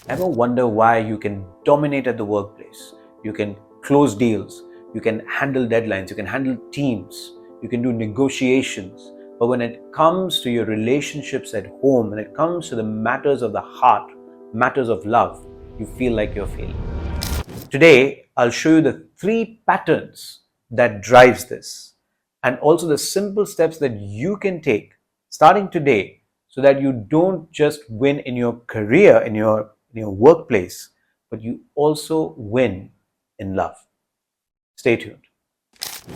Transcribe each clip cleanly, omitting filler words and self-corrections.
Ever wonder why you can dominate at the workplace? You can close deals, you can handle deadlines, you can handle teams, you can do negotiations. But when it comes to your relationships at home, when it comes to the matters of the heart, matters of love, you feel like you're failing. Today, I'll show you the three patterns that drives this and also the simple steps that you can take starting today so that you don't just win in your career, in your workplace, but you also win in love. Stay tuned.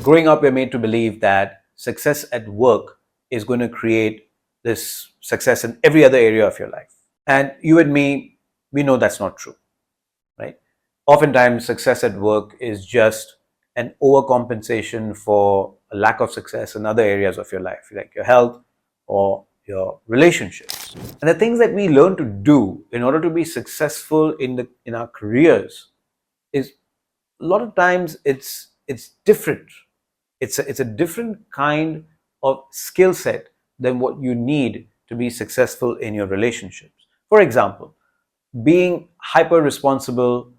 Growing up, we're made to believe that success at work is going to create this success in every other area of your life. And you and me, we know that's not true, right? Oftentimes, success at work is just an overcompensation for a lack of success in other areas of your life, like your health or your relationships. And the things that we learn to do in order to be successful in our careers is a lot of times it's different. It's a different kind of skill set than what you need to be successful in your relationships. For example, being hyper responsible,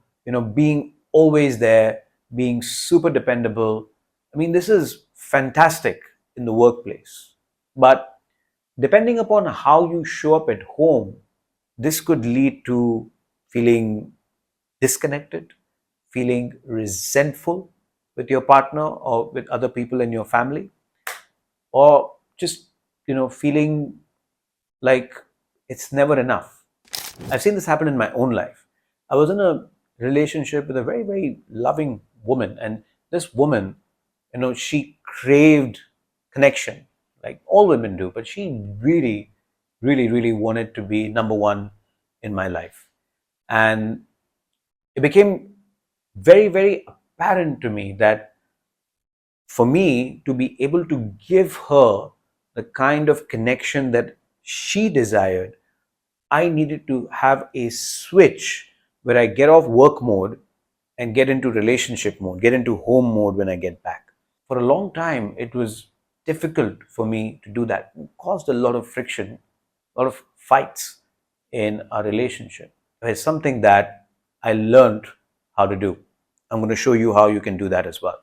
being always there, being super dependable. I mean, this is fantastic in the workplace. But depending upon how you show up at home, this could lead to feeling disconnected, feeling resentful with your partner or with other people in your family, or just, feeling like it's never enough. I've seen this happen in my own life. I was in a relationship with a very, very loving woman, and this woman, she craved connection, like all women do, but she really, really, really wanted to be number one in my life. And it became very, very apparent to me that for me to be able to give her the kind of connection that she desired, I needed to have a switch where I get off work mode and get into relationship mode, get into home mode when I get back. For a long time, it was difficult for me to do that. It caused a lot of friction, a lot of fights in our relationship. It's something that I learned how to do. I'm going to show you how you can do that as well.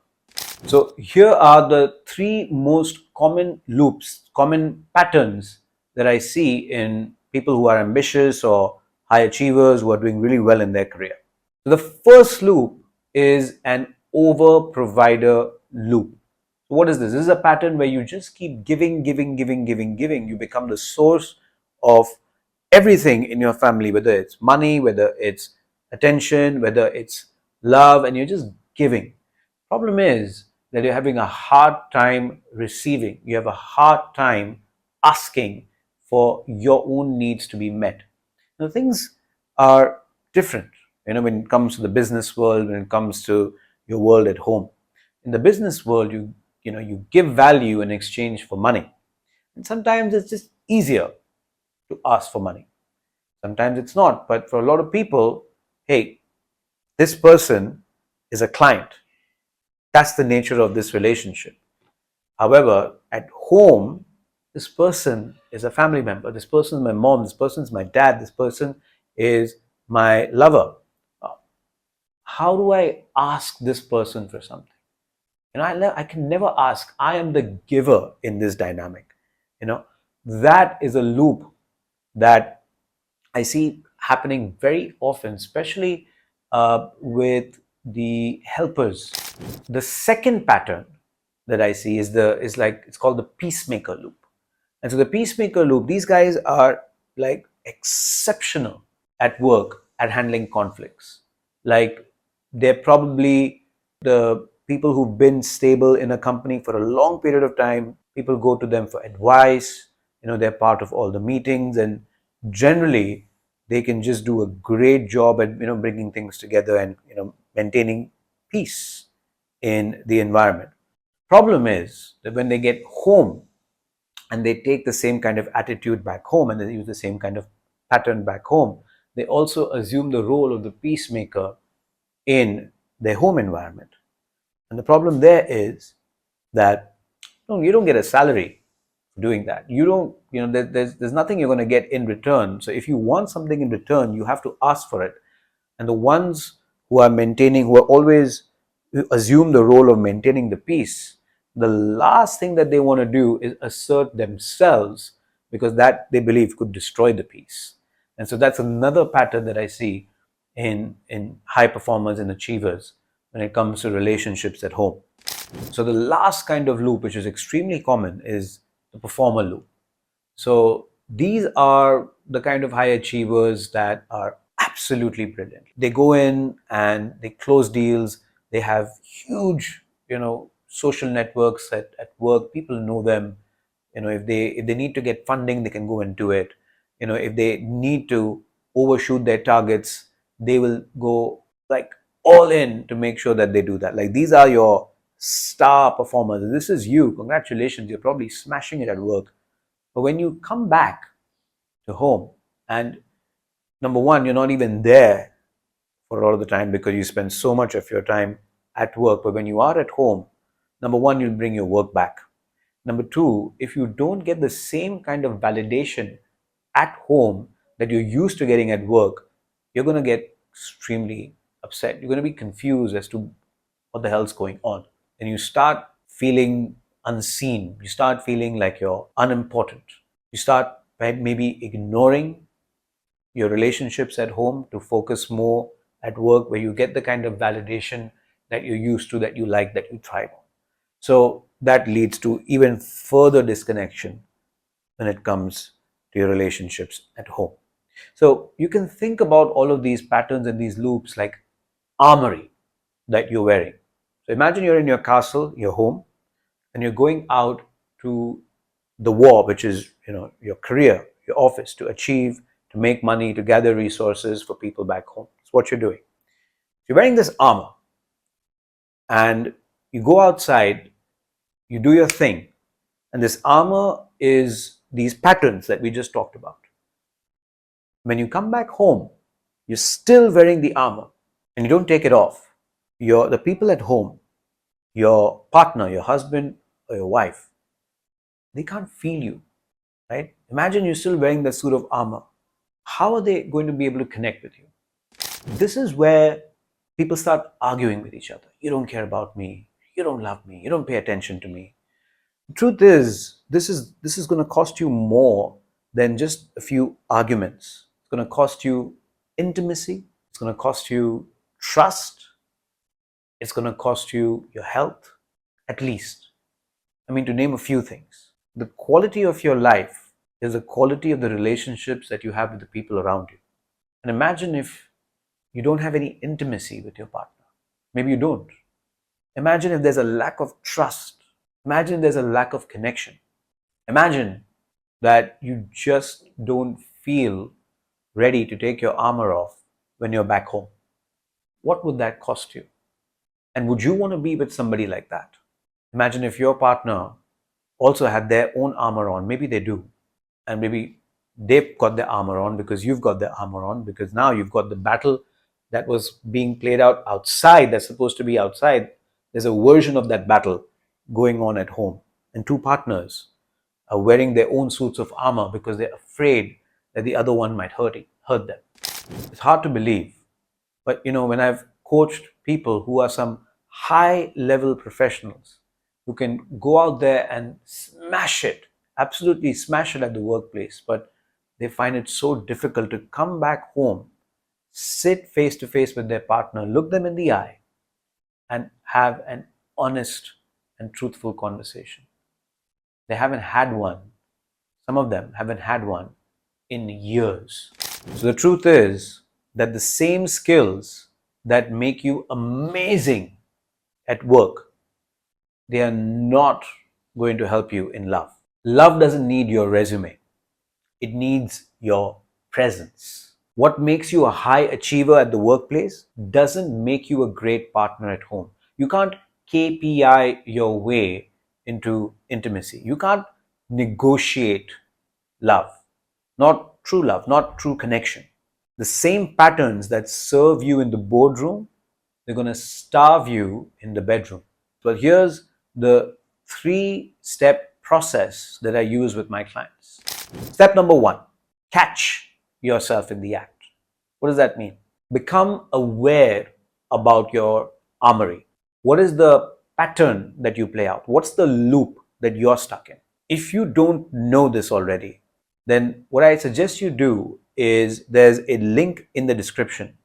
So here are the three most common loops, common patterns that I see in people who are ambitious or high achievers who are doing really well in their career. So the first loop is an over provider loop. So what is this? This is a pattern where you just keep giving, giving, giving, giving, giving. You become the source of everything in your family, whether it's money, whether it's attention, whether it's love, and you're just giving. Problem is that you're having a hard time receiving. You have a hard time asking for your own needs to be met. Now, things are different, when it comes to the business world, when it comes to your world at home. In the business world, you give value in exchange for money. And sometimes it's just easier to ask for money. Sometimes it's not. But for a lot of people, hey, this person is a client. That's the nature of this relationship. However, at home, this person is a family member. This person is my mom. This person is my dad. This person is my lover. How do I ask this person for something? I can never ask. I am the giver in this dynamic. That is a loop that I see happening very often, especially with the helpers. The second pattern that I see is like it's called the peacemaker loop. And so the peacemaker loop, these guys are like exceptional at work at handling conflicts. Like they're probably the people who've been stable in a company for a long period of time. People go to them for advice. They're part of all the meetings, and generally they can just do a great job at bringing things together and maintaining peace in the environment. Problem is that when they get home and they take the same kind of attitude back home and they use the same kind of pattern back home, they also assume the role of the peacemaker in their home environment. And the problem there is that you don't get a salary for doing that. You don't, there's nothing you're going to get in return. So if you want something in return, you have to ask for it. And the ones who are maintaining, who are always, who assume the role of maintaining the peace, the last thing that they want to do is assert themselves, because that they believe could destroy the peace. And so that's another pattern that I see in high performers and achievers when it comes to relationships at home. So the last kind of loop, which is extremely common, is the performer loop. So these are the kind of high achievers that are absolutely brilliant. They go in and they close deals. They have huge, social networks at work. People know them. If they need to get funding, they can go and do it. If they need to overshoot their targets, they will go like all in to make sure that they do that. Like, these are your star performers. This is you. Congratulations. You're probably smashing it at work. But when you come back to home, and number one, you're not even there for a lot of the time because you spend so much of your time at work. But when you are at home, number one, you'll bring your work back. Number two, if you don't get the same kind of validation at home that you're used to getting at work, you're going to get extremely upset. You're going to be confused as to what the hell's going on. And you start feeling unseen. You start feeling like you're unimportant. You start by maybe ignoring your relationships at home to focus more at work, where you get the kind of validation that you're used to, that you like, that you thrive on. So that leads to even further disconnection when it comes to your relationships at home. So you can think about all of these patterns and these loops like armory that you're wearing. So imagine you're in your castle, your home, and you're going out to the war, which is, your career, your office, to achieve, to make money, to gather resources for people back home. That's what you're doing. You're wearing this armor, and you go outside, you do your thing, and this armor is these patterns that we just talked about. When you come back home, you're still wearing the armor, and you don't take it off. The people at home, your partner, your husband or your wife, they can't feel you, right? Imagine you're still wearing that suit of armor. How are they going to be able to connect with you? This is where people start arguing with each other. You don't care about me. You don't love me. You don't pay attention to me. The truth is, this is going to cost you more than just a few arguments. It's going to cost you intimacy. It's going to cost you trust. It's going to cost you your health, at least. I mean, to name a few things. The quality of your life is the quality of the relationships that you have with the people around you. And imagine if you don't have any intimacy with your partner. Maybe you don't. Imagine if there's a lack of trust. Imagine there's a lack of connection. Imagine that you just don't feel ready to take your armor off when you're back home. What would that cost you? And would you want to be with somebody like that? Imagine if your partner also had their own armor on. Maybe they do. And maybe they've got their armor on because you've got their armor on, because now you've got the battle that was being played out outside, that's supposed to be outside. There's a version of that battle going on at home. And two partners are wearing their own suits of armor because they're afraid that the other one might hurt them. It's hard to believe. But when I've coached people who are some high level professionals who can go out there and smash it, absolutely smash it at the workplace, but they find it so difficult to come back home, sit face to face with their partner, look them in the eye, and have an honest and truthful conversation. They haven't had one. Some of them haven't had one in years. So the truth is that the same skills that make you amazing at work, they are not going to help you in love. Love doesn't need your resume. It needs your presence. What makes you a high achiever at the workplace doesn't make you a great partner at home. You can't KPI your way into intimacy. You can't negotiate love, not true love, not true connection. The same patterns that serve you in the boardroom, they're going to starve you in the bedroom. Well, here's the 3-step process that I use with my clients. Step number one, catch yourself in the act. What does that mean? Become aware about your armory. What is the pattern that you play out? What's the loop that you're stuck in? If you don't know this already, then what I suggest you do is there's a link in the description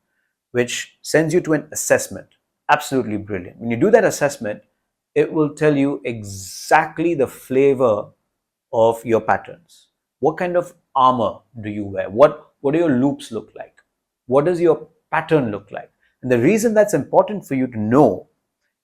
which sends you to an assessment. Absolutely brilliant. When you do that assessment, it will tell you exactly the flavor of your patterns. What kind of armor do you wear? What do your loops look like? What does your pattern look like? And the reason that's important for you to know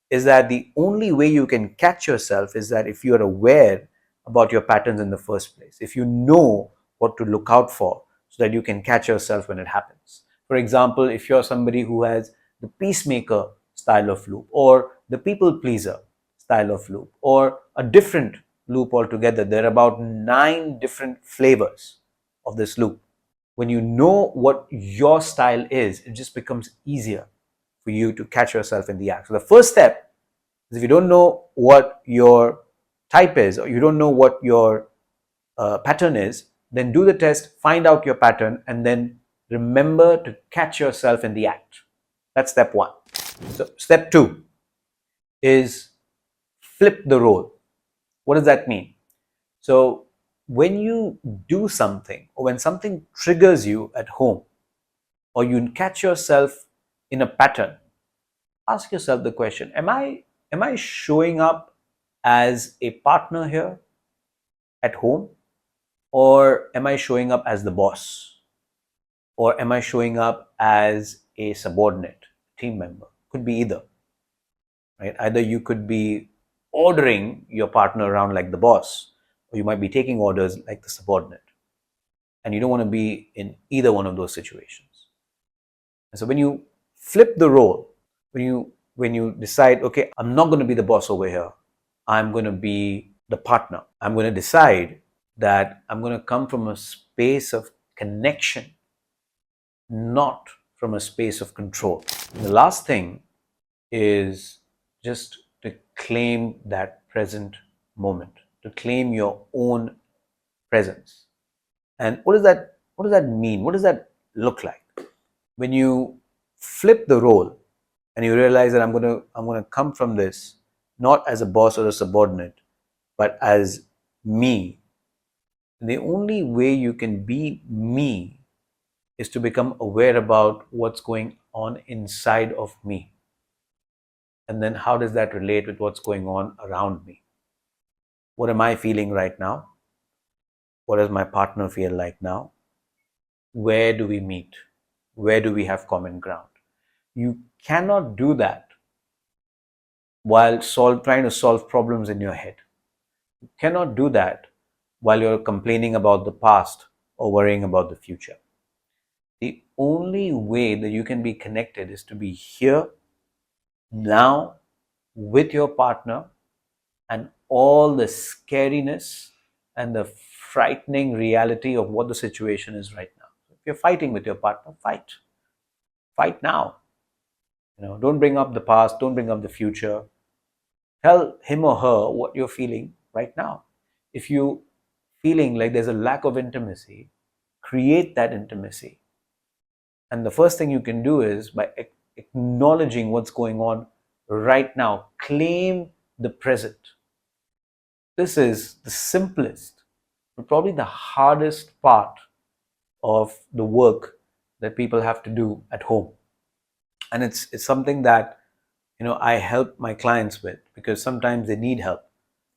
is that the only way you can catch yourself is that if you're aware about your patterns in the first place, if you know what to look out for so that you can catch yourself when it happens. For example, if you're somebody who has the peacemaker style of loop or the people pleaser style of loop or a different loop altogether, there are about 9 different flavors of this loop. When you know what your style is, it just becomes easier for you to catch yourself in the act. So the first step is, if you don't know what your type is or you don't know what your pattern is, then do the test, find out your pattern, and then remember to catch yourself in the act. That's step one. So step two is flip the role. What does that mean? So when you do something or when something triggers you at home or you catch yourself in a pattern, ask yourself the question, am I showing up as a partner here at home, or am I showing up as the boss, or am I showing up as a subordinate team member? Could be either, right? Either you could be ordering your partner around like the boss, or you might be taking orders like the subordinate, and you don't want to be in either one of those situations. And so when you flip the role, when you decide, okay, I'm not going to be the boss over here, I'm going to be the partner. I'm going to decide that I'm going to come from a space of connection, not from a space of control. And the last thing is just to claim that present moment, to claim your own presence. And what does that mean? What does that look like? When you flip the role and you realize that I'm going to come from this not as a boss or a subordinate, but as me. The only way you can be me is to become aware about what's going on inside of me. And then how does that relate with what's going on around me? What am I feeling right now? What does my partner feel like now? Where do we meet? Where do we have common ground? You cannot do that while trying to solve problems in your head. You cannot do that while you're complaining about the past or worrying about the future. The only way that you can be connected is to be here, now, with your partner, and all the scariness and the frightening reality of what the situation is right now. If you're fighting with your partner, fight. Fight now. Don't bring up the past, don't bring up the future. Tell him or her what you're feeling right now. If you feeling like there's a lack of intimacy, create that intimacy. And the first thing you can do is by acknowledging what's going on right now. Claim the present. This is the simplest, but probably the hardest part of the work that people have to do at home. And it's something that I help my clients with, because sometimes they need help.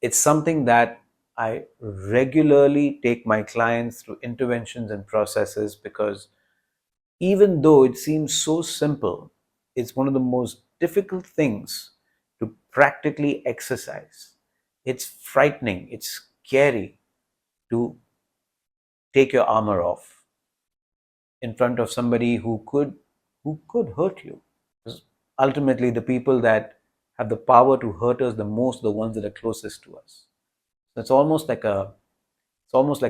It's something that I regularly take my clients through interventions and processes, because even though it seems so simple, it's one of the most difficult things to practically exercise. It's frightening, it's scary to take your armor off in front of somebody who could hurt you. Because ultimately, the people that have the power to hurt us the most are the ones that are closest to us. So it's almost like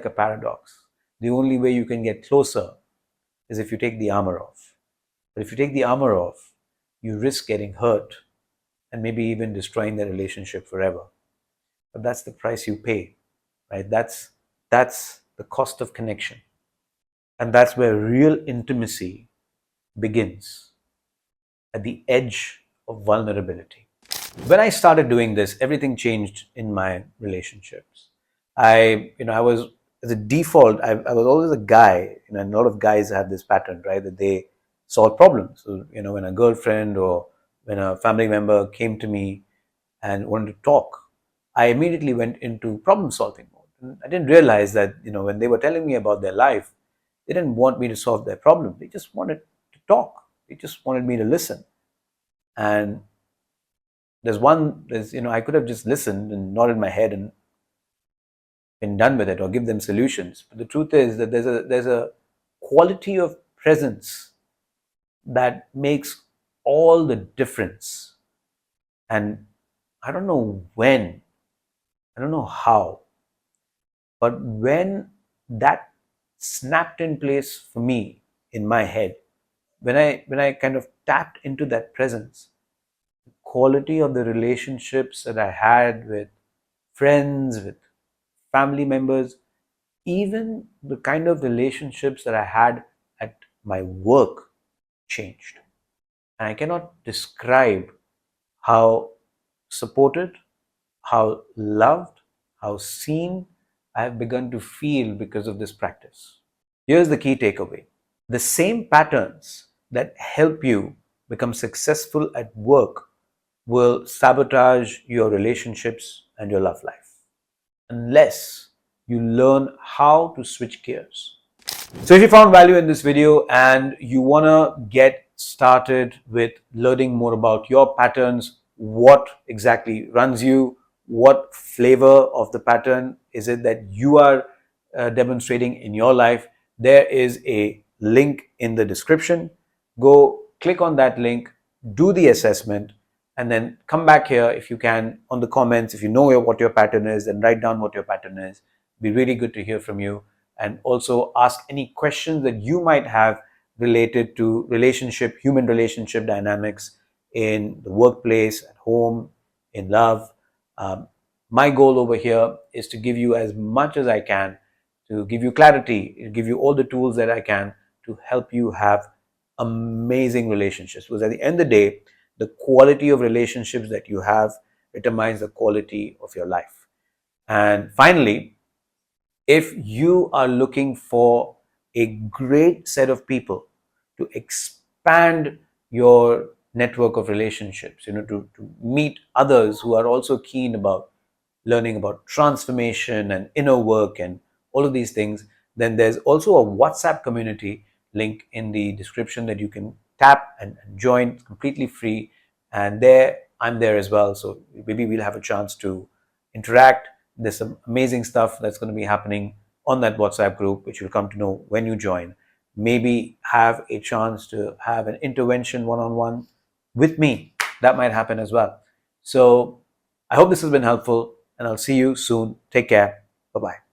a paradox. The only way you can get closer is if you take the armor off. But if you take the armor off, you risk getting hurt and maybe even destroying the relationship forever. But that's the price you pay right? That's the cost of connection. And that's where real intimacy begins, at the edge of vulnerability. When I started doing this, everything changed in my relationships. I was, as a default, I was always a guy. And a lot of guys have this pattern, right? That they solve problems. So, when a girlfriend or when a family member came to me and wanted to talk, I immediately went into problem solving mode. And I didn't realize that, when they were telling me about their life, they didn't want me to solve their problem. They just wanted to talk. They just wanted me to listen. And I could have just listened and nodded my head and been done with it, or give them solutions. But the truth is that there's a quality of presence that makes all the difference. And I don't know when, I don't know how, but when that snapped in place for me in my head, when I kind of tapped into that presence, the quality of the relationships that I had with friends, with family members, even the kind of relationships that I had at my work changed. And I cannot describe how supported, how loved, how seen I have begun to feel because of this practice. Here's the key takeaway: the same patterns that help you become successful at work will sabotage your relationships and your love life, unless you learn how to switch gears. So if you found value in this video and you want to get started with learning more about your patterns, what exactly runs you, what flavor of the pattern is it that you are demonstrating in your life, there is a link in the description. Go click on that link, do the assessment, and then come back here if you can on the comments. If you know what your pattern is, then write down what your pattern is. It'd be really good to hear from you. And also ask any questions that you might have related to human relationship dynamics in the workplace, at home, in love. Um, my goal over here is to give you as much as I can, to give you clarity, give you all the tools that I can to help you have amazing relationships. Because at the end of the day, the quality of relationships that you have determines the quality of your life. And finally, if you are looking for a great set of people to expand your network of relationships, to meet others who are also keen about learning about transformation and inner work and all of these things, then there's also a WhatsApp community link in the description that you can tap and join. It's completely free. And there, I'm there as well. So maybe we'll have a chance to interact. There's some amazing stuff that's going to be happening on that WhatsApp group, which you'll come to know when you join. Maybe have a chance to have an intervention one-on-one with me. That might happen as well. So I hope this has been helpful, and I'll see you soon. Take care. Bye-bye.